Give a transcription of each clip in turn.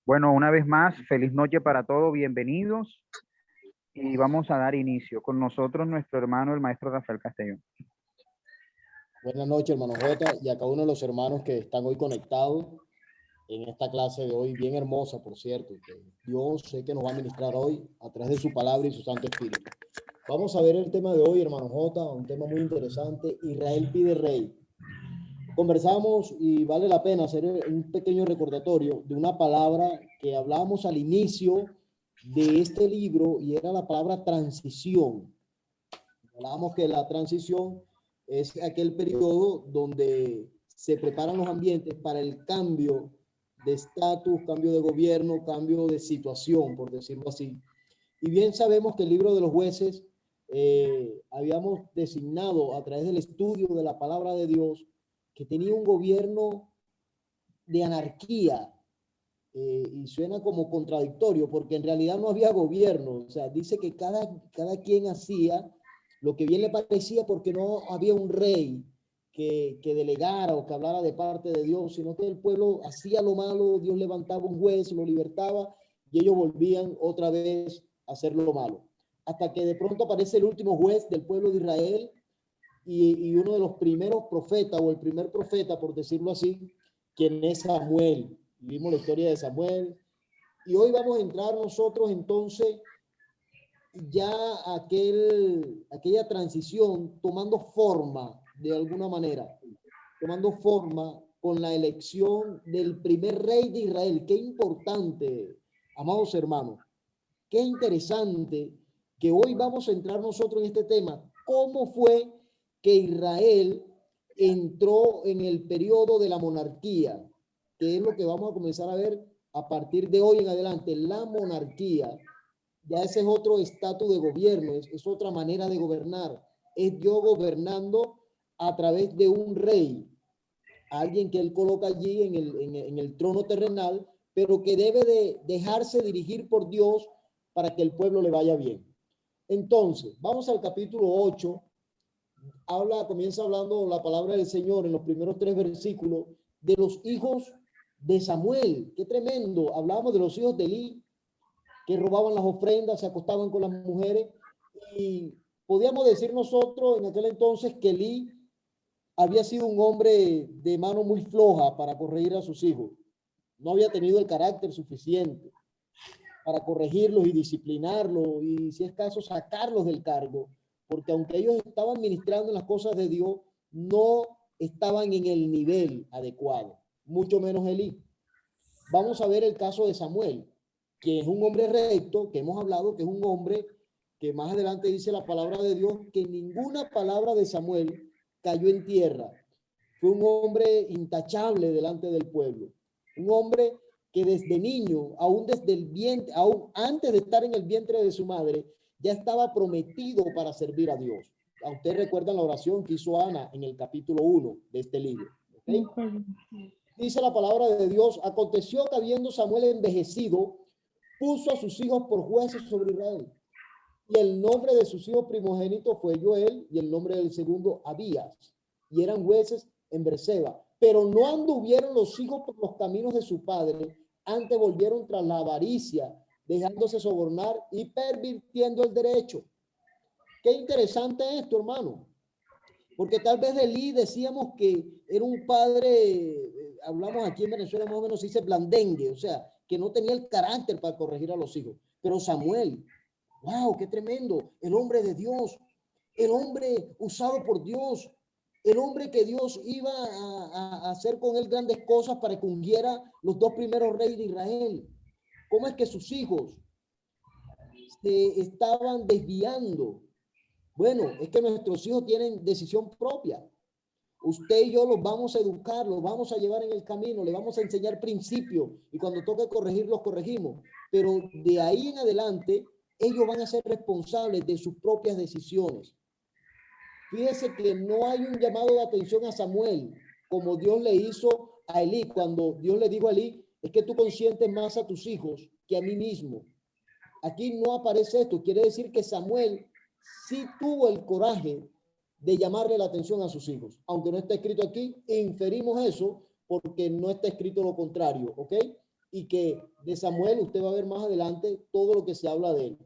Bueno, una vez más, feliz noche para todos, bienvenidos y vamos a dar inicio. Con nosotros nuestro hermano, el maestro Rafael Castellón. Buenas noches, hermano Jota, y a cada uno de los hermanos que están hoy conectados en esta clase de hoy, bien hermosa, por cierto, que Dios sé que nos va a ministrar hoy a través de su palabra y su Santo Espíritu. Vamos a ver el tema de hoy, hermano Jota, un tema muy interesante. Israel pide rey. Conversamos y vale la pena hacer un pequeño recordatorio de una palabra que hablábamos al inicio de este libro y era la palabra transición. Hablábamos que la transición es aquel periodo donde se preparan los ambientes para el cambio de estatus, cambio de gobierno, cambio de situación, por decirlo así. Y bien sabemos que el libro de los jueces habíamos designado a través del estudio de la palabra de Dios que tenía un gobierno de anarquía, y suena como contradictorio porque en realidad no había gobierno. O sea, dice que cada quien hacía lo que bien le parecía porque no había un rey que delegara o que hablara de parte de Dios, sino que el pueblo hacía lo malo, Dios levantaba un juez, lo libertaba y ellos volvían otra vez a hacer lo malo. Hasta que de pronto aparece el último juez del pueblo de Israel y uno de los primeros profetas o el primer profeta, por decirlo así, quien es Samuel. Vimos la historia de Samuel y hoy vamos a entrar nosotros entonces ya aquella transición tomando forma de alguna manera, tomando forma con la elección del primer rey de Israel. Qué importante, amados hermanos, qué interesante que hoy vamos a entrar nosotros en este tema. ¿Cómo fue que Israel entró en el periodo de la monarquía? Que es lo que vamos a comenzar a ver a partir de hoy en adelante, la monarquía. Ya ese es otro estatus de gobierno, es otra manera de gobernar. Es yo gobernando a través de un rey, alguien que él coloca allí en el trono terrenal, pero que debe de dejarse dirigir por Dios para que el pueblo le vaya bien. Entonces, vamos al capítulo 8. Comienza hablando la palabra del Señor en los primeros 3 versículos de los hijos de Samuel. Qué tremendo. Hablábamos de los hijos de Elí, que robaban las ofrendas, se acostaban con las mujeres, y podíamos decir nosotros en aquel entonces que Elí había sido un hombre de mano muy floja para corregir a sus hijos. No había tenido el carácter suficiente para corregirlos y disciplinarlos y, si es caso, sacarlos del cargo, porque aunque ellos estaban ministrando las cosas de Dios, no estaban en el nivel adecuado, mucho menos Elí. Vamos a ver el caso de Samuel, que es un hombre recto, que hemos hablado, que es un hombre que más adelante dice la palabra de Dios, que ninguna palabra de Samuel cayó en tierra. Fue un hombre intachable delante del pueblo, un hombre que desde niño, aún desde el vientre, aún antes de estar en el vientre de su madre, ya estaba prometido para servir a Dios. A usted recuerdan la oración que hizo Ana en el capítulo 1 de este libro. ¿Okay? Dice la palabra de Dios: aconteció que habiendo Samuel envejecido, puso a sus hijos por jueces sobre Israel. Y el nombre de sus hijos primogénitos fue Joel, y el nombre del segundo Abías. Y eran jueces en Berseba. Pero no anduvieron los hijos por los caminos de su padre, antes volvieron tras la avaricia, dejándose sobornar y pervirtiendo el derecho. Qué interesante esto, hermano. Porque tal vez de Elí decíamos que era un padre, hablamos aquí en Venezuela más o menos, se dice blandengue, o sea, que no tenía el carácter para corregir a los hijos. Pero Samuel, wow, qué tremendo, el hombre de Dios, el hombre usado por Dios, el hombre que Dios iba a hacer con él grandes cosas para que ungiera los 2 primeros reyes de Israel. ¿Cómo es que sus hijos se estaban desviando? Bueno, es que nuestros hijos tienen decisión propia. Usted y yo los vamos a educar, los vamos a llevar en el camino, le vamos a enseñar principios y cuando toque corregir, los corregimos. Pero de ahí en adelante, ellos van a ser responsables de sus propias decisiones. Fíjese que no hay un llamado de atención a Samuel como Dios le hizo a Elí, cuando Dios le dijo a Elí: es que tú consientes más a tus hijos que a mí mismo. Aquí no aparece esto, quiere decir que Samuel sí tuvo el coraje de llamarle la atención a sus hijos. Aunque no está escrito aquí, inferimos eso porque no está escrito lo contrario, ¿ok? y que de Samuel usted va a ver más adelante todo lo que se habla de él.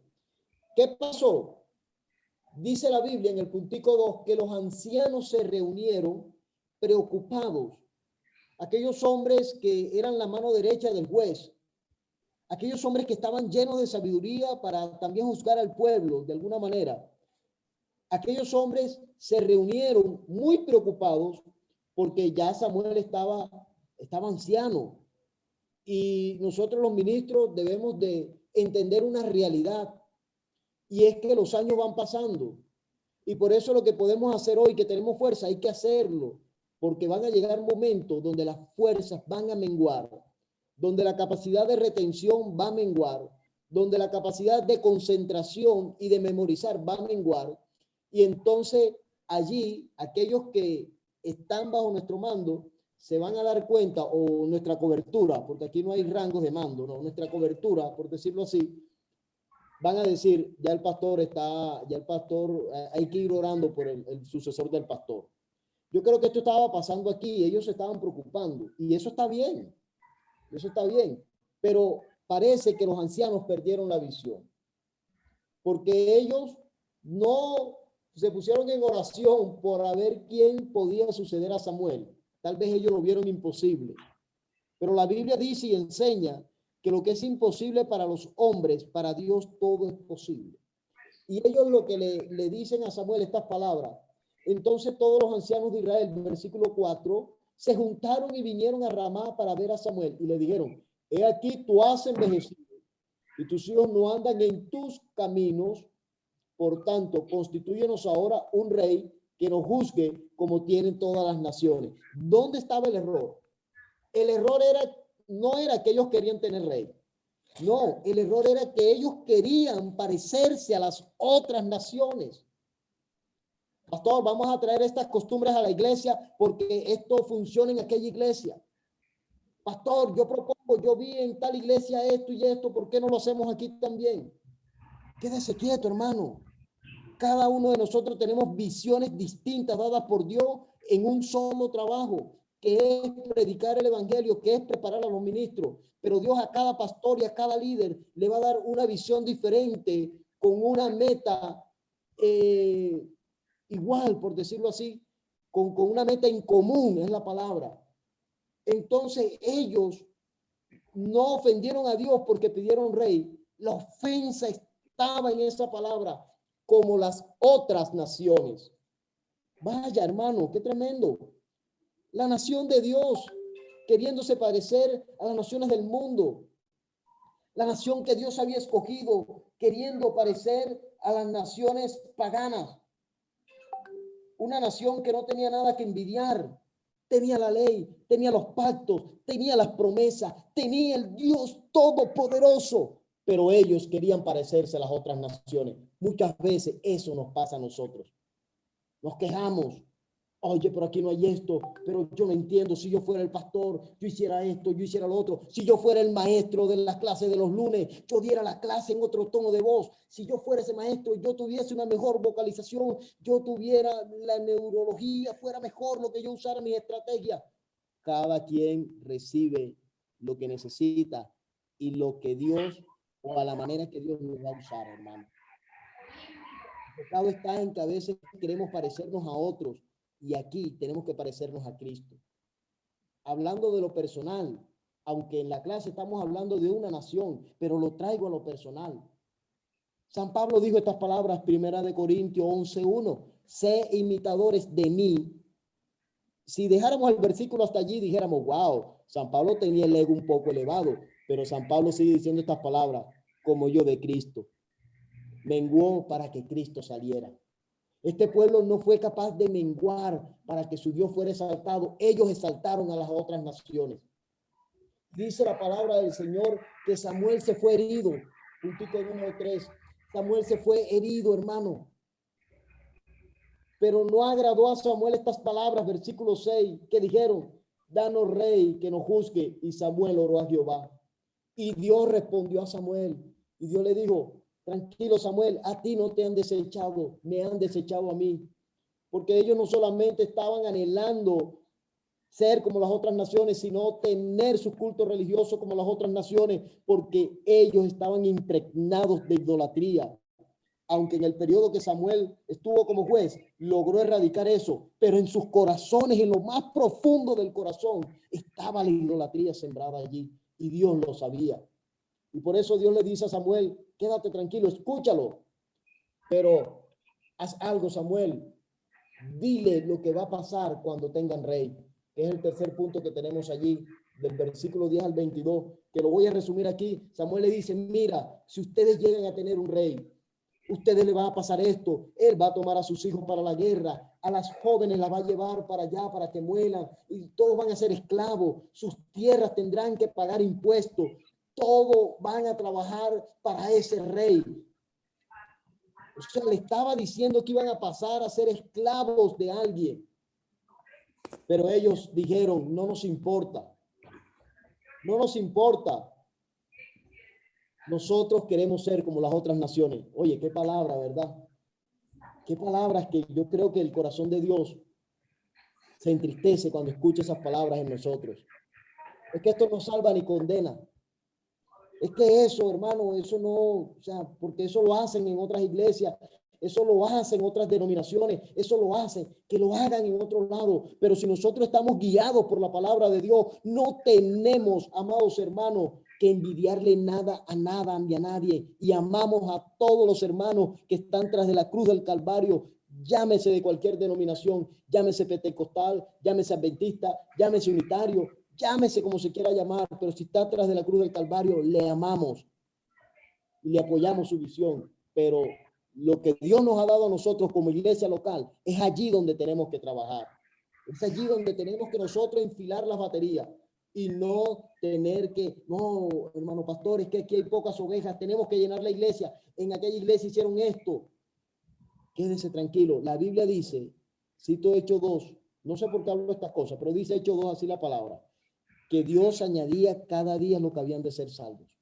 ¿Qué pasó? Dice la Biblia en el puntico 2 que los ancianos se reunieron preocupados. Aquellos hombres que eran la mano derecha del juez, aquellos hombres que estaban llenos de sabiduría para también juzgar al pueblo de alguna manera. Aquellos hombres se reunieron muy preocupados porque ya Samuel estaba anciano. Y nosotros los ministros debemos de entender una realidad, y es que los años van pasando. Y por eso lo que podemos hacer hoy, que tenemos fuerza, hay que hacerlo, porque van a llegar momentos donde las fuerzas van a menguar, donde la capacidad de retención va a menguar, donde la capacidad de concentración y de memorizar va a menguar. Y entonces allí aquellos que están bajo nuestro mando se van a dar cuenta, o nuestra cobertura, porque aquí no hay rangos de mando, no, nuestra cobertura, por decirlo así, van a decir, ya el pastor, hay que ir orando por el sucesor del pastor. Yo creo que esto estaba pasando aquí, ellos se estaban preocupando, y eso está bien, pero parece que los ancianos perdieron la visión, porque ellos no se pusieron en oración por a ver quién podía suceder a Samuel. Tal vez ellos lo vieron imposible, pero la Biblia dice y enseña que lo que es imposible para los hombres, para Dios todo es posible. Y ellos lo que le dicen a Samuel estas palabras. Entonces todos los ancianos de Israel, versículo 4, se juntaron y vinieron a Ramá para ver a Samuel y le dijeron, he aquí tú has envejecido y tus hijos no andan en tus caminos, por tanto, constitúyenos ahora un rey que nos juzgue como tienen todas las naciones. ¿Dónde estaba el error? El error no era que ellos querían tener rey. No, el error era que ellos querían parecerse a las otras naciones. Pastor, vamos a traer estas costumbres a la iglesia porque esto funciona en aquella iglesia. Pastor, yo propongo, yo vi en tal iglesia esto y esto, ¿por qué no lo hacemos aquí también? Quédese quieto, hermano. Cada uno de nosotros tenemos visiones distintas dadas por Dios en un solo trabajo, que es predicar el evangelio, que es preparar a los ministros. Pero Dios a cada pastor y a cada líder le va a dar una visión diferente, con una meta igual, por decirlo así, con una meta en común, es la palabra. Entonces ellos no ofendieron a Dios porque pidieron rey. La ofensa estaba en esa palabra, como las otras naciones. Vaya, hermano, qué tremendo. La nación de Dios queriéndose parecer a las naciones del mundo. La nación que Dios había escogido queriendo parecer a las naciones paganas. Una nación que no tenía nada que envidiar. Tenía la ley, tenía los pactos, tenía las promesas, tenía el Dios todopoderoso, pero ellos querían parecerse a las otras naciones. Muchas veces eso nos pasa a nosotros. Nos quejamos. Oye, pero aquí no hay esto, pero yo no entiendo. Si yo fuera el pastor, yo hiciera esto, yo hiciera lo otro. Si yo fuera el maestro de las clases de los lunes, yo diera la clase en otro tono de voz. Si yo fuera ese maestro, yo tuviese una mejor vocalización, yo tuviera la neurología, fuera mejor lo que yo usara mi estrategia. Cada quien recibe lo que necesita y lo que Dios, o a la manera que Dios nos va a usar, hermano. El pecado está en que a veces queremos parecernos a otros, y aquí tenemos que parecernos a Cristo. Hablando de lo personal, aunque en la clase estamos hablando de una nación, pero lo traigo a lo personal. San Pablo dijo estas palabras, 1 Corintios 11:1, sé imitadores de mí. Si dejáramos el versículo hasta allí, dijéramos, wow, San Pablo tenía el ego un poco elevado, pero San Pablo sigue diciendo estas palabras, como yo de Cristo. Menguó para que Cristo saliera. Este pueblo no fue capaz de menguar para que su Dios fuera exaltado. Ellos exaltaron a las otras naciones. Dice la palabra del Señor que Samuel se fue herido. Puntito número 3. Samuel se fue herido, hermano. Pero no agradó a Samuel estas palabras, versículo 6, que dijeron, danos rey que nos juzgue. Y Samuel oró a Jehová. Y Dios respondió a Samuel. Y Dios le dijo, tranquilo, Samuel, a ti no te han desechado, me han desechado a mí. Porque ellos no solamente estaban anhelando ser como las otras naciones, sino tener su culto religioso como las otras naciones, porque ellos estaban impregnados de idolatría. Aunque en el periodo que Samuel estuvo como juez, logró erradicar eso, pero en sus corazones, en lo más profundo del corazón, estaba la idolatría sembrada allí, y Dios lo sabía. Y por eso Dios le dice a Samuel, quédate tranquilo, escúchalo, pero haz algo, Samuel, dile lo que va a pasar cuando tengan rey, que es el tercer punto que tenemos allí, del versículo 10 al 22, que lo voy a resumir aquí. Samuel le dice, mira, si ustedes llegan a tener un rey, ustedes le van a pasar esto, él va a tomar a sus hijos para la guerra, a las jóvenes las va a llevar para allá para que muelan, y todos van a ser esclavos, sus tierras tendrán que pagar impuestos, todos van a trabajar para ese rey. O sea, le estaba diciendo que iban a pasar a ser esclavos de alguien. Pero ellos dijeron, no nos importa. No nos importa. Nosotros queremos ser como las otras naciones. Oye, qué palabra, ¿verdad? Qué palabras que yo creo que el corazón de Dios se entristece cuando escucha esas palabras en nosotros. Es que esto no salva ni condena. Es que eso, hermano, eso no, o sea, porque eso lo hacen en otras iglesias, eso lo hacen en otras denominaciones, eso lo hacen, que lo hagan en otro lado. Pero si nosotros estamos guiados por la palabra de Dios, no tenemos, amados hermanos, que envidiarle nada ni a nadie. Y amamos a todos los hermanos que están tras de la cruz del Calvario, llámese de cualquier denominación, llámese pentecostal, llámese adventista, llámese unitario, llámese como se quiera llamar, pero si está atrás de la cruz del Calvario, le amamos y le apoyamos su visión. Pero lo que Dios nos ha dado a nosotros como iglesia local, es allí donde tenemos que trabajar. Es allí donde tenemos que nosotros enfilar las baterías y no tener que, no, hermano pastor, es que aquí hay pocas ovejas, tenemos que llenar la iglesia. En aquella iglesia hicieron esto. Quédese tranquilo. La Biblia dice, cito Hechos 2, no sé por qué hablo de estas cosas, pero dice Hechos 2 así la palabra, que Dios añadía cada día lo que habían de ser salvos.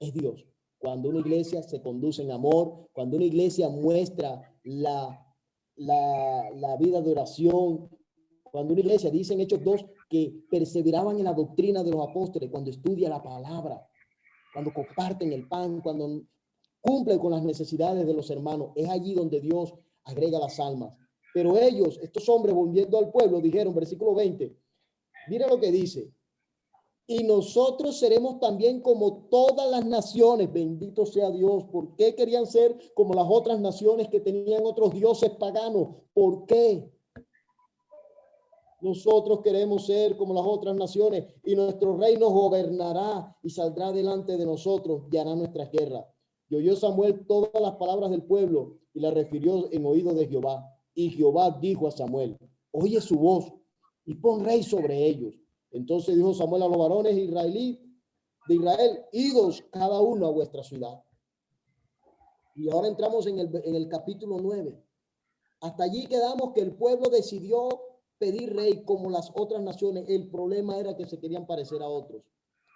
Es Dios. Cuando una iglesia se conduce en amor, cuando una iglesia muestra la vida de oración, cuando una iglesia, dice en Hechos 2, que perseveraban en la doctrina de los apóstoles, cuando estudia la palabra, cuando comparten el pan, cuando cumplen con las necesidades de los hermanos, es allí donde Dios agrega las almas. Pero ellos, estos hombres, volviendo al pueblo, dijeron, versículo 20, mira lo que dice, y nosotros seremos también como todas las naciones, bendito sea Dios. ¿Por qué querían ser como las otras naciones que tenían otros dioses paganos? ¿Por qué? Nosotros queremos ser como las otras naciones y nuestro rey nos gobernará y saldrá delante de nosotros y hará nuestras guerras. Y oyó Samuel todas las palabras del pueblo y las refirió en oído de Jehová. Y Jehová dijo a Samuel, oye su voz y pon rey sobre ellos. Entonces dijo Samuel a los varones israelíes de Israel, idos cada uno a vuestra ciudad. Y ahora entramos en el capítulo 9. Hasta allí quedamos que el pueblo decidió pedir rey como las otras naciones. El problema era que se querían parecer a otros.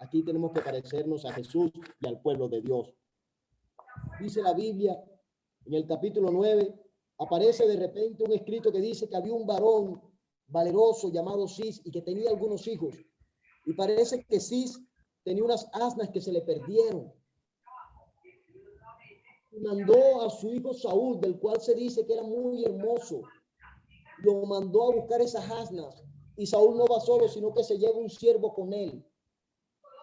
Aquí tenemos que parecernos a Jesús y al pueblo de Dios. Dice la Biblia en el capítulo 9, aparece de repente un escrito que dice que había un varón valeroso llamado Cis y que tenía algunos hijos. Y parece que Cis tenía unas asnas que se le perdieron. Y mandó a su hijo Saúl, del cual se dice que era muy hermoso. Lo mandó a buscar esas asnas. Y Saúl no va solo, sino que se lleva un siervo con él.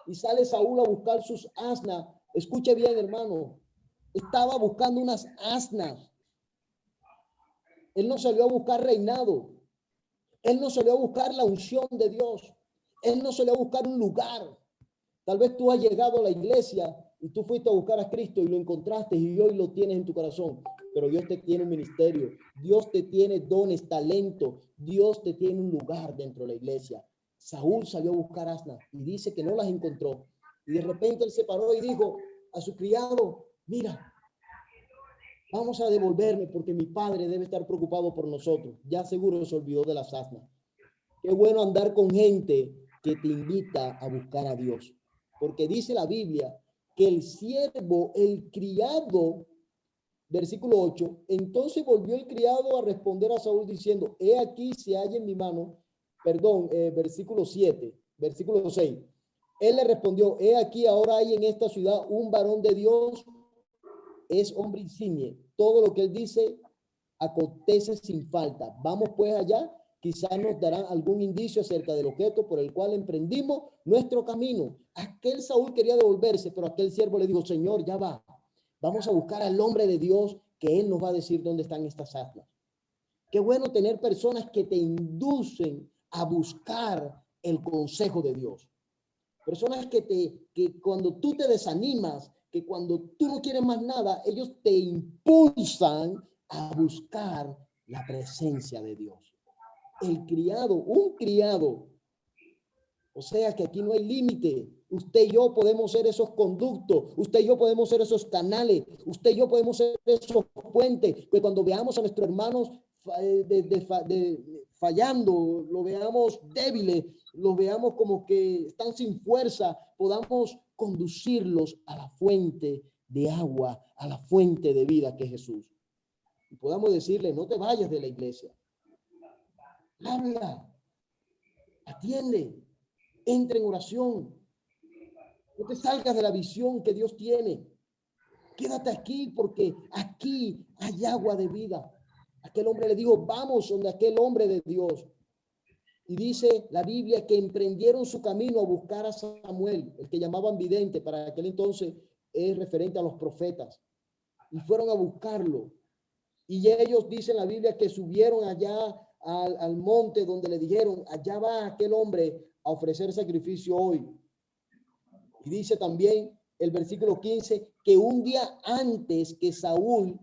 Y sale Saúl a buscar sus asnas. Escuche bien, hermano. Estaba buscando unas asnas. Él no salió a buscar reinado. Él no salió a buscar la unción de Dios. Él no salió a buscar un lugar. Tal vez tú has llegado a la iglesia y tú fuiste a buscar a Cristo y lo encontraste y hoy lo tienes en tu corazón. Pero Dios te tiene un ministerio. Dios te tiene dones, talento. Dios te tiene un lugar dentro de la iglesia. Saúl salió a buscar asnas y dice que no las encontró. Y de repente él se paró y dijo a su criado, mira, vamos a devolverme porque mi padre debe estar preocupado por nosotros. Ya seguro se olvidó de las asnas. Qué bueno andar con gente que te invita a buscar a Dios. Porque dice la Biblia que el siervo, el criado, versículo 8, entonces volvió el criado a responder a Saúl diciendo, he aquí se halla en mi mano versículo 7, versículo 6. Él le respondió, he aquí ahora hay en esta ciudad un varón de Dios, es hombre insigne. Todo lo que él dice acontece sin falta. Vamos pues allá, quizás nos darán algún indicio acerca del objeto por el cual emprendimos nuestro camino. Aquel Saúl quería devolverse, pero aquel siervo le dijo, Señor, ya va. Vamos a buscar al hombre de Dios, que él nos va a decir dónde están estas asnas. Qué bueno tener personas que te inducen a buscar el consejo de Dios. Personas que cuando tú te desanimas, que cuando tú no quieres más nada, ellos te impulsan a buscar la presencia de Dios. Un criado. O sea que aquí no hay límite. Usted y yo podemos ser esos conductos. Usted y yo podemos ser esos canales. Usted y yo podemos ser esos puentes. Que cuando veamos a nuestros hermanos fallando, lo veamos débiles, los veamos como que están sin fuerza, podamos conducirlos a la fuente de agua, a la fuente de vida que es Jesús. Y podamos decirle, no te vayas de la iglesia. Habla, atiende, entra en oración. No te salgas de la visión que Dios tiene. Quédate aquí porque aquí hay agua de vida. Aquel hombre le dijo, vamos donde aquel hombre de Dios. Y dice la Biblia que emprendieron su camino a buscar a Samuel, el que llamaban vidente, para aquel entonces es referente a los profetas. Y fueron a buscarlo. Y ellos dicen la Biblia que subieron allá al monte donde le dijeron, allá va aquel hombre a ofrecer sacrificio hoy. Y dice también el versículo 15 que un día antes que Saúl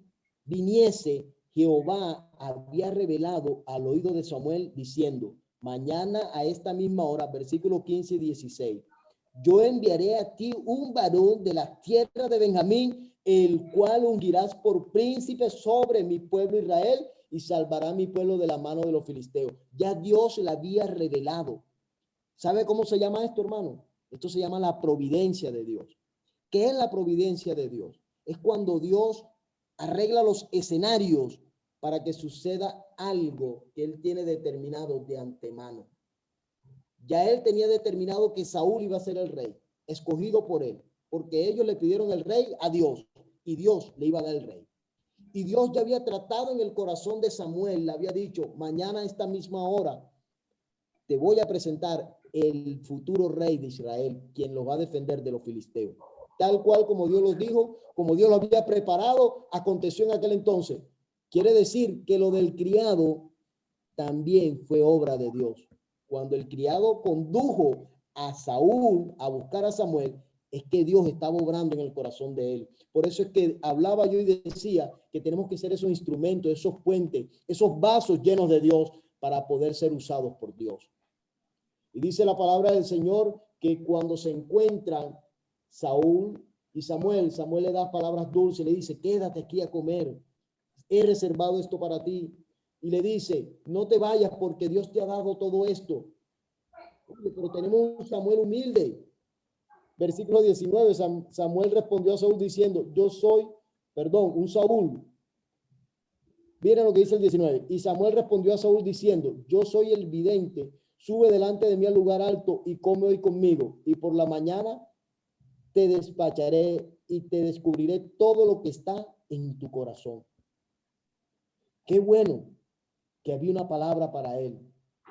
viniese, Jehová había revelado al oído de Samuel diciendo, mañana a esta misma hora, versículo 15 y 16, yo enviaré a ti un varón de la tierra de Benjamín, el cual ungirás por príncipe sobre mi pueblo Israel y salvará a mi pueblo de la mano de los filisteos. Ya Dios le había revelado. ¿Sabe cómo se llama esto, hermano? Esto se llama la providencia de Dios. ¿Qué es la providencia de Dios? Es cuando Dios arregla los escenarios para que suceda algo que Él tiene determinado de antemano. Ya Él tenía determinado que Saúl iba a ser el rey, escogido por Él, porque ellos le pidieron el rey a Dios y Dios le iba a dar el rey. Y Dios ya había tratado en el corazón de Samuel, le había dicho, mañana a esta misma hora te voy a presentar el futuro rey de Israel, quien lo va a defender de los filisteos. Tal cual como Dios los dijo, como Dios lo había preparado, aconteció en aquel entonces. Quiere decir que lo del criado también fue obra de Dios. Cuando el criado condujo a Saúl a buscar a Samuel, es que Dios estaba obrando en el corazón de él. Por eso es que hablaba yo y decía que tenemos que ser esos instrumentos, esos puentes, esos vasos llenos de Dios para poder ser usados por Dios. Y dice la palabra del Señor que cuando se encuentran Saúl y Samuel, Samuel le da palabras dulces, le dice, quédate aquí a comer, he reservado esto para ti. Y le dice, no te vayas porque Dios te ha dado todo esto. Pero tenemos un Samuel humilde. Versículo 19, Samuel respondió a Saúl diciendo, un Saúl. Miren lo que dice el 19. Y Samuel respondió a Saúl diciendo, yo soy el vidente, sube delante de mí al lugar alto y come hoy conmigo. Y por la mañana te despacharé y te descubriré todo lo que está en tu corazón. Qué bueno que había una palabra para él.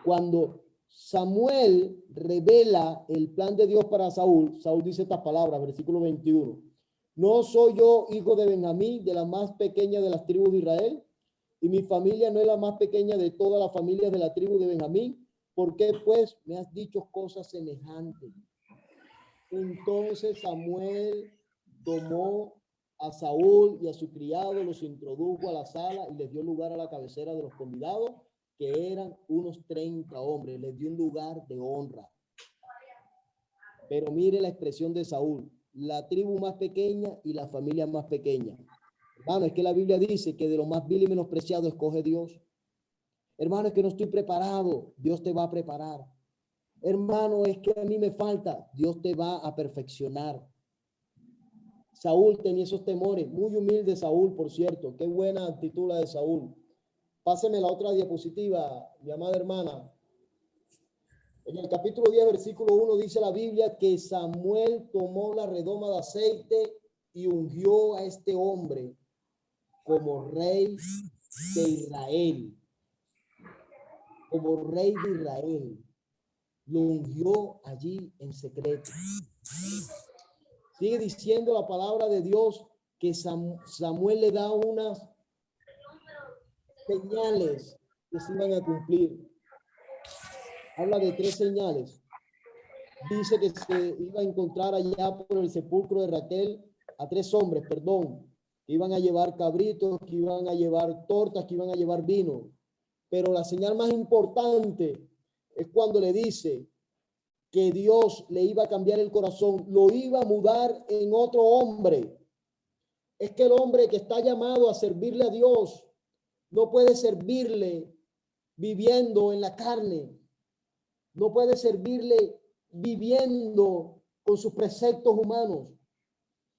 Cuando Samuel revela el plan de Dios para Saúl, Saúl dice estas palabras, versículo 21. ¿No soy yo hijo de Benjamín, de la más pequeña de las tribus de Israel? Y mi familia no es la más pequeña de todas las familias de la tribu de Benjamín. ¿Por qué pues me has dicho cosas semejantes? Entonces Samuel tomó a Saúl y a su criado, los introdujo a la sala y les dio lugar a la cabecera de los convidados, que eran unos 30 hombres. Les dio un lugar de honra. Pero mire la expresión de Saúl, la tribu más pequeña y la familia más pequeña. Hermano, es que la Biblia dice que de lo más vil y menospreciado escoge Dios. Hermano, es que no estoy preparado, Dios te va a preparar. Hermano, es que a mí me falta, Dios te va a perfeccionar. Saúl tenía esos temores, muy humilde Saúl, por cierto. Qué buena actitud la de Saúl. Páseme la otra diapositiva, mi amada hermana. En el capítulo 10, versículo 1, dice la Biblia que Samuel tomó la redoma de aceite y ungió a este hombre como rey de Israel. Como rey de Israel. Lo ungió allí en secreto. Sigue diciendo la palabra de Dios que Samuel le da unas señales que se iban a cumplir. Habla de 3 señales. Dice que se iba a encontrar allá por el sepulcro de Raquel a 3 hombres, perdón, que iban a llevar cabritos, que iban a llevar tortas, que iban a llevar vino. Pero la señal más importante es cuando le dice que Dios le iba a cambiar el corazón, lo iba a mudar en otro hombre. Es que el hombre que está llamado a servirle a Dios no puede servirle viviendo en la carne, no puede servirle viviendo con sus preceptos humanos.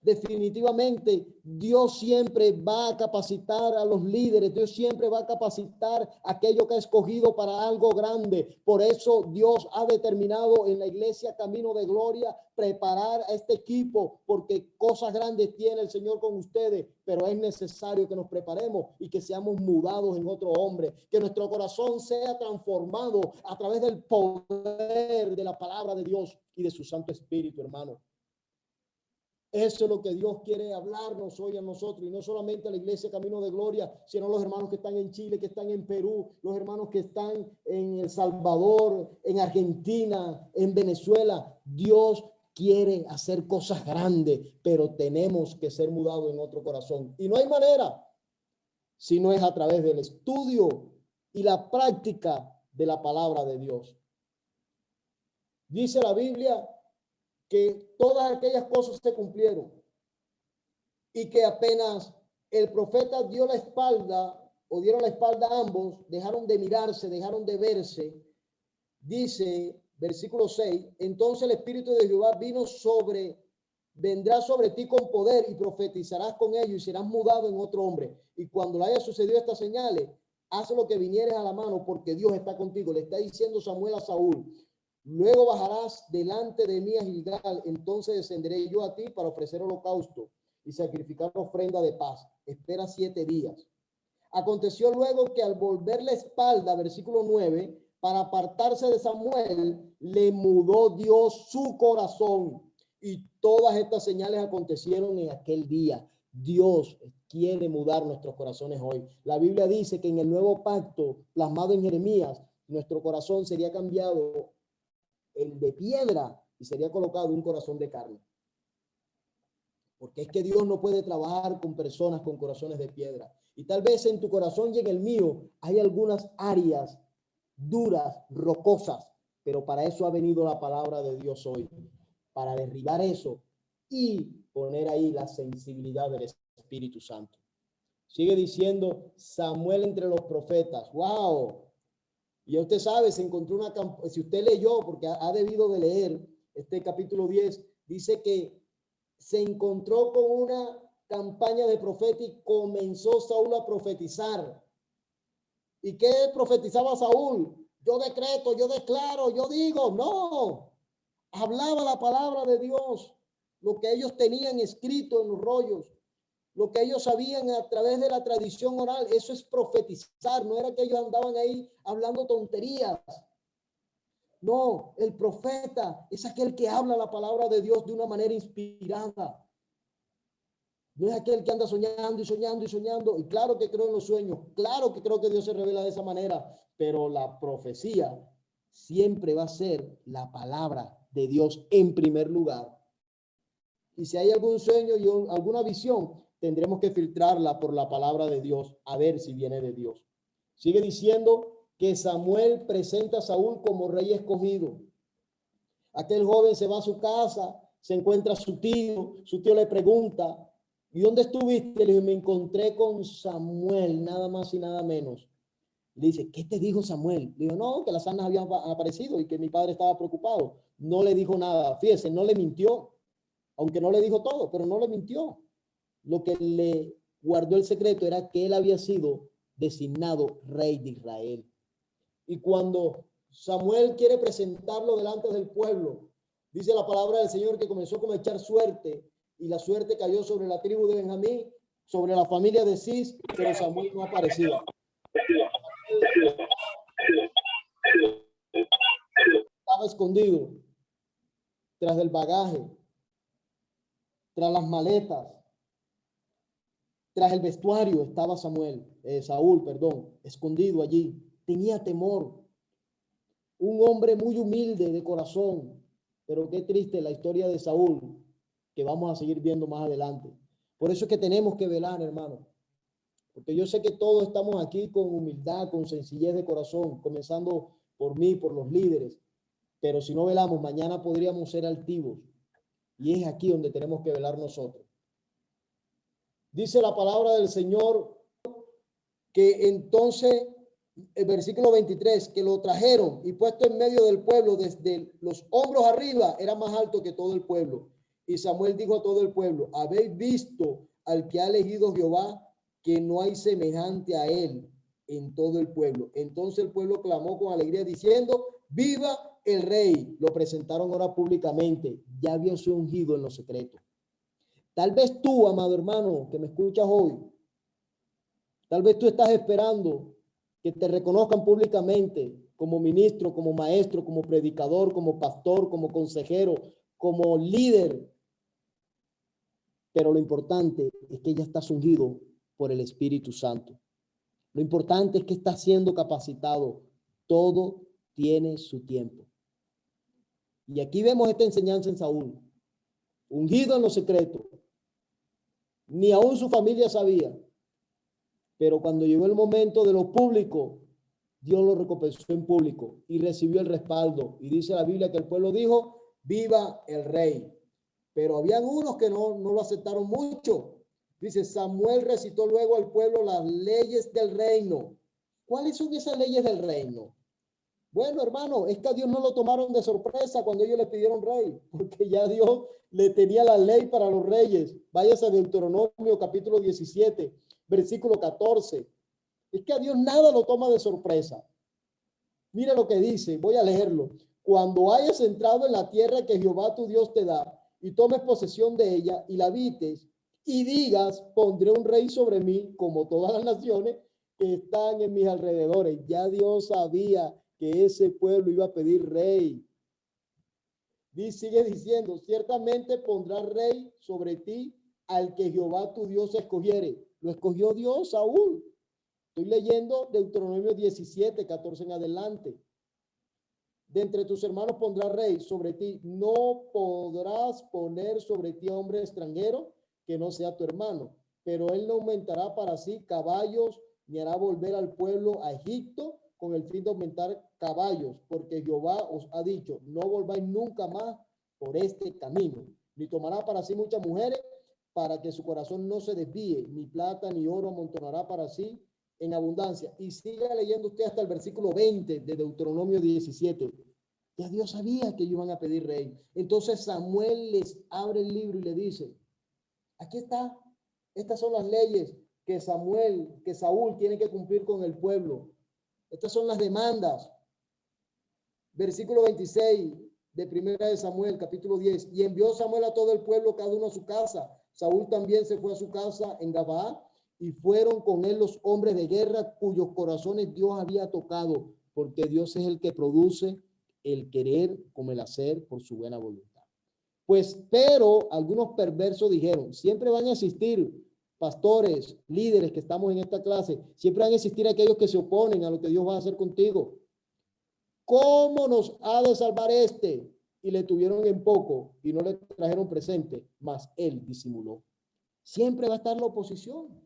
Definitivamente, Dios siempre va a capacitar a los líderes, Dios siempre va a capacitar a aquello que ha escogido para algo grande. Por eso Dios ha determinado en la iglesia Camino de Gloria preparar a este equipo, porque cosas grandes tiene el Señor con ustedes, pero es necesario que nos preparemos y que seamos mudados en otro hombre, que nuestro corazón sea transformado a través del poder de la palabra de Dios y de su Santo Espíritu, hermano. Eso es lo que Dios quiere hablarnos hoy a nosotros, y no solamente a la iglesia Camino de Gloria, sino a los hermanos que están en Chile, que están en Perú, los hermanos que están en El Salvador, en Argentina, en Venezuela. Dios quiere hacer cosas grandes, pero tenemos que ser mudados en otro corazón. Y no hay manera, si no es a través del estudio y la práctica de la palabra de Dios. Dice la Biblia que todas aquellas cosas se cumplieron y que apenas el profeta dio la espalda o dieron la espalda a ambos, dejaron de mirarse, dejaron de verse. Dice, versículo 6, entonces el Espíritu de Jehová vendrá sobre ti con poder y profetizarás con ellos y serás mudado en otro hombre. Y cuando le haya sucedido estas señales, haz lo que vinieres a la mano porque Dios está contigo. Le está diciendo Samuel a Saúl. Luego bajarás delante de mí a Gilgal, entonces descenderé yo a ti para ofrecer holocausto y sacrificar ofrenda de paz. Espera 7 días. Aconteció luego que al volver la espalda, versículo 9, para apartarse de Samuel, le mudó Dios su corazón. Y todas estas señales acontecieron en aquel día. Dios quiere mudar nuestros corazones hoy. La Biblia dice que en el nuevo pacto, plasmado en Jeremías, nuestro corazón sería cambiado el de piedra y sería colocado un corazón de carne. Porque es que Dios no puede trabajar con personas con corazones de piedra. Y tal vez en tu corazón y en el mío hay algunas áreas duras, rocosas, pero para eso ha venido la palabra de Dios hoy, para derribar eso y poner ahí la sensibilidad del Espíritu Santo. Sigue diciendo Samuel entre los profetas. ¡Wow! Y usted sabe, se encontró si usted leyó, porque ha debido de leer este capítulo 10, dice que se encontró con una campaña de profeta y comenzó Saúl a profetizar. ¿Y qué profetizaba Saúl? Yo decreto, yo declaro, yo digo. No, hablaba la palabra de Dios, lo que ellos tenían escrito en los rollos, lo que ellos sabían a través de la tradición oral. Eso es profetizar. No era que ellos andaban ahí hablando tonterías. No, el profeta es aquel que habla la palabra de Dios de una manera inspirada. No es aquel que anda soñando y soñando y soñando. Y claro que creo en los sueños, claro que creo que Dios se revela de esa manera, pero la profecía siempre va a ser la palabra de Dios en primer lugar. Y si hay algún sueño y alguna visión, tendremos que filtrarla por la palabra de Dios, a ver si viene de Dios. Sigue diciendo que Samuel presenta a Saúl como rey escogido. Aquel joven se va a su casa, se encuentra a su tío le pregunta, ¿y dónde estuviste? Le dice, me encontré con Samuel, nada más y nada menos. Le dice, ¿qué te dijo Samuel? Le dijo, no, que las asnas habían aparecido y que mi padre estaba preocupado. No le dijo nada, fíjese, no le mintió, aunque no le dijo todo, pero no le mintió. Lo que le guardó el secreto era que él había sido designado rey de Israel. Y cuando Samuel quiere presentarlo delante del pueblo. Dice la palabra del Señor que comenzó a echar suerte y la suerte cayó sobre la tribu de Benjamín, sobre la familia de Cis, pero Samuel no aparecía. Estaba escondido tras el bagaje, tras las maletas, tras el vestuario estaba Saúl, escondido allí. Tenía temor. Un hombre muy humilde de corazón, pero qué triste la historia de Saúl, que vamos a seguir viendo más adelante. Por eso es que tenemos que velar, hermano, porque yo sé que todos estamos aquí con humildad, con sencillez de corazón, comenzando por mí, por los líderes, pero si no velamos, mañana podríamos ser altivos, y es aquí donde tenemos que velar nosotros. Dice la palabra del Señor que entonces, el versículo 23, que lo trajeron y puesto en medio del pueblo, desde los hombros arriba, era más alto que todo el pueblo. Y Samuel dijo a todo el pueblo: ¿habéis visto al que ha elegido Jehová, que no hay semejante a él en todo el pueblo? Entonces el pueblo clamó con alegría diciendo: ¡viva el rey! Lo presentaron ahora públicamente. Ya había sido ungido en lo secreto. Tal vez tú, amado hermano, que me escuchas hoy, tal vez tú estás esperando que te reconozcan públicamente como ministro, como maestro, como predicador, como pastor, como consejero, como líder. Pero lo importante es que ya estás ungido por el Espíritu Santo. Lo importante es que estás siendo capacitado. Todo tiene su tiempo. Y aquí vemos esta enseñanza en Saúl, ungido en lo secreto. Ni aún su familia sabía. Pero cuando llegó el momento de lo público, Dios lo recompensó en público y recibió el respaldo. Y dice la Biblia que el pueblo dijo: ¡viva el rey! Pero habían unos que no lo aceptaron mucho. Dice: Samuel recitó luego al pueblo las leyes del reino. ¿Cuáles son esas leyes del reino? Bueno, hermano, es que a Dios no lo tomaron de sorpresa cuando ellos le pidieron rey, porque ya Dios le tenía la ley para los reyes. Váyase a Deuteronomio capítulo 17, versículo 14. Es que a Dios nada lo toma de sorpresa. Mira lo que dice, voy a leerlo. Cuando hayas entrado en la tierra que Jehová tu Dios te da, y tomes posesión de ella y la habites, y digas: pondré un rey sobre mí, como todas las naciones que están en mis alrededores. Ya Dios sabía que ese pueblo iba a pedir rey. Sigue diciendo: ciertamente pondrá rey sobre ti al que Jehová tu Dios escogiere. Lo escogió Dios, Saúl. Estoy leyendo Deuteronomio 17, 14 en adelante. De entre tus hermanos pondrá rey sobre ti. No podrás poner sobre ti a hombre extranjero que no sea tu hermano, pero él no aumentará para sí caballos, ni hará volver al pueblo a Egipto con el fin de aumentar caballos, porque Jehová os ha dicho: no volváis nunca más por este camino, ni tomará para sí muchas mujeres, para que su corazón no se desvíe, ni plata ni oro amontonará para sí en abundancia. Y siga leyendo usted hasta el versículo 20 de Deuteronomio 17. Ya Dios sabía que iban a pedir rey. Entonces Samuel les abre el libro y le dice: aquí está, estas son las leyes que Saúl tiene que cumplir con el pueblo. Estas son las demandas. Versículo 26 de Primera de Samuel, capítulo 10. Y envió Samuel a todo el pueblo, cada uno a su casa. Saúl también se fue a su casa en Gabaa, y fueron con él los hombres de guerra cuyos corazones Dios había tocado, porque Dios es el que produce el querer como el hacer por su buena voluntad. Pues, pero algunos perversos dijeron: siempre van a existir pastores, líderes que estamos en esta clase, siempre van a existir aquellos que se oponen a lo que Dios va a hacer contigo. ¿Cómo nos ha de salvar este? Y le tuvieron en poco y no le trajeron presente, mas él disimuló. Siempre va a estar la oposición.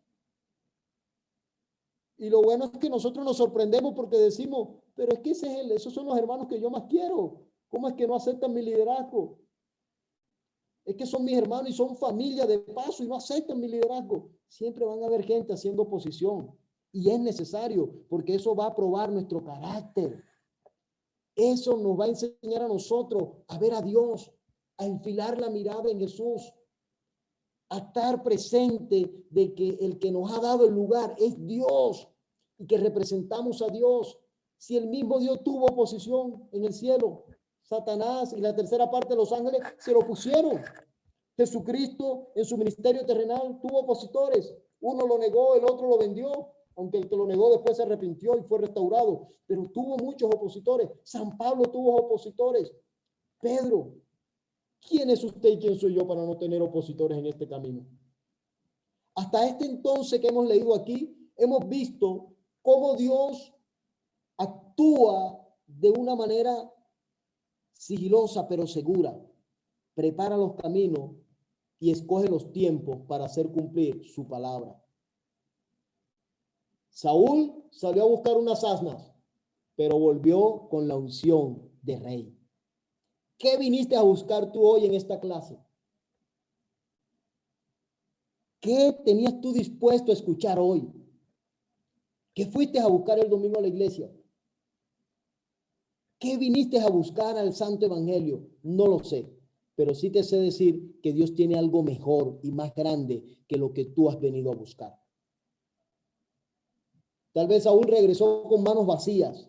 Y lo bueno es que nosotros nos sorprendemos porque decimos: pero es que esos son los hermanos que yo más quiero. ¿Cómo es que no aceptan mi liderazgo? Es que son mis hermanos y son familia de paso y no aceptan mi liderazgo. Siempre van a haber gente haciendo oposición. Y es necesario, porque eso va a probar nuestro carácter. Eso nos va a enseñar a nosotros a ver a Dios, a enfilar la mirada en Jesús, a estar presente de que el que nos ha dado el lugar es Dios y que representamos a Dios. Si el mismo Dios tuvo oposición en el cielo, Satanás y la tercera parte de los ángeles se lo pusieron. Jesucristo en su ministerio terrenal tuvo opositores. Uno lo negó, el otro lo vendió, aunque el que lo negó después se arrepintió y fue restaurado, pero tuvo muchos opositores. San Pablo tuvo opositores. Pedro, ¿quién es usted y quién soy yo para no tener opositores en este camino? Hasta este entonces que hemos leído aquí, hemos visto cómo Dios actúa de una manera sigilosa pero segura, prepara los caminos y escoge los tiempos para hacer cumplir su palabra. Saúl salió a buscar unas asnas, pero volvió con la unción de rey. ¿Qué viniste a buscar tú hoy en esta clase? ¿Qué tenías tú dispuesto a escuchar hoy? ¿Qué fuiste a buscar el domingo a la iglesia? ¿Qué viniste a buscar al Santo Evangelio? No lo sé, pero sí te sé decir que Dios tiene algo mejor y más grande que lo que tú has venido a buscar. Tal vez Saúl regresó con manos vacías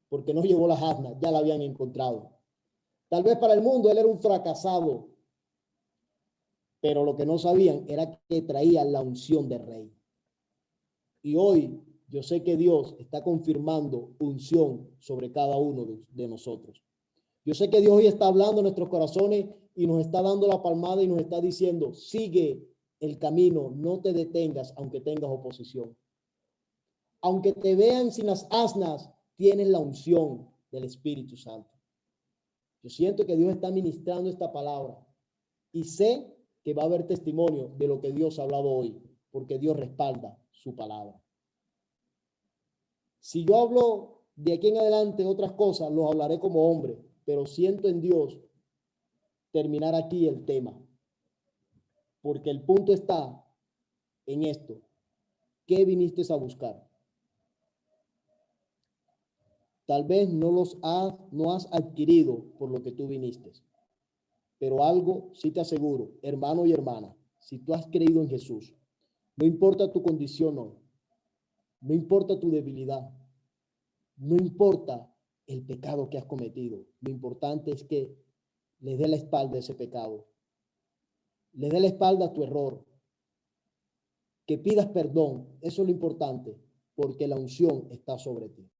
porque no llevó las asnas, ya la habían encontrado. Tal vez para el mundo él era un fracasado, pero lo que no sabían era que traía la unción de rey. Y hoy yo sé que Dios está confirmando unción sobre cada uno de nosotros. Yo sé que Dios hoy está hablando en nuestros corazones y nos está dando la palmada y nos está diciendo, sigue el camino, no te detengas aunque tengas oposición. Aunque te vean sin las asnas, tienes la unción del Espíritu Santo. Yo siento que Dios está ministrando esta palabra y sé que va a haber testimonio de lo que Dios ha hablado hoy, porque Dios respalda su palabra. Si yo hablo de aquí en adelante otras cosas, los hablaré como hombre, pero siento en Dios terminar aquí el tema, porque el punto está en esto. ¿Qué viniste a buscar? Tal vez no has adquirido por lo que tú viniste, pero algo sí te aseguro, hermano y hermana, si tú has creído en Jesús, no importa tu condición hoy, no importa tu debilidad, no importa el pecado que has cometido, lo importante es que le dé la espalda a ese pecado, le dé la espalda a tu error, que pidas perdón, eso es lo importante, porque la unción está sobre ti.